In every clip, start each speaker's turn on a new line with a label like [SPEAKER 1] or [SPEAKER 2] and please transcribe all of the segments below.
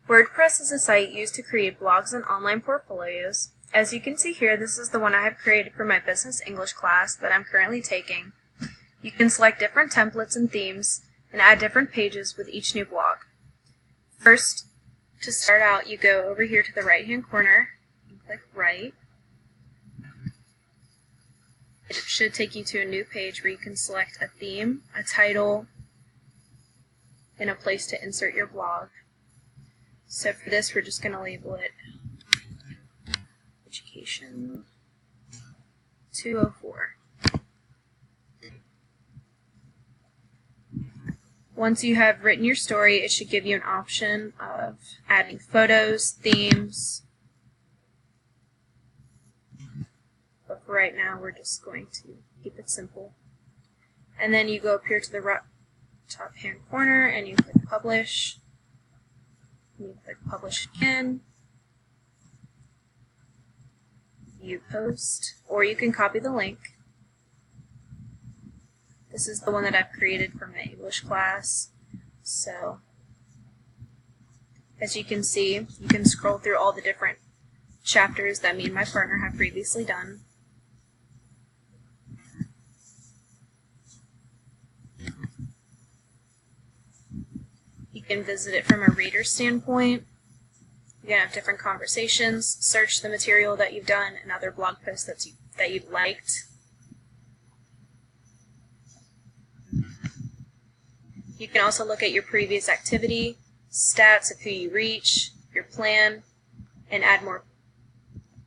[SPEAKER 1] WordPress is a site used to create blogs and online portfolios. As you can see here, this is the one I have created for my business English class that I'm currently taking. You can select different templates and themes and add different pages with each new blog. First, to start out, you go over here to the right-hand corner and click Write. It should take you to a new page where you can select a theme, a title, and a place to insert your blog. So for this, we're just going to label it Education 204. Once you have written your story, it should give you an option of adding photos, themes. But for right now, we're just going to keep it simple. And then you go up here to the top hand corner and you click Publish. And you click Publish again. You post, or you can copy the link. This is the one that I've created for my English class. So, as you can see, you can scroll through all the different chapters that me and my partner have previously done. You can visit it from a reader standpoint. You can have different conversations, search the material that you've done and other blog posts that you've liked. You can also look at your previous activity, stats of who you reach, your plan, and add more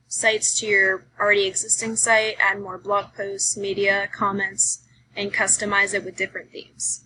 [SPEAKER 1] sites to your already existing site, add more blog posts, media, comments, and customize it with different themes.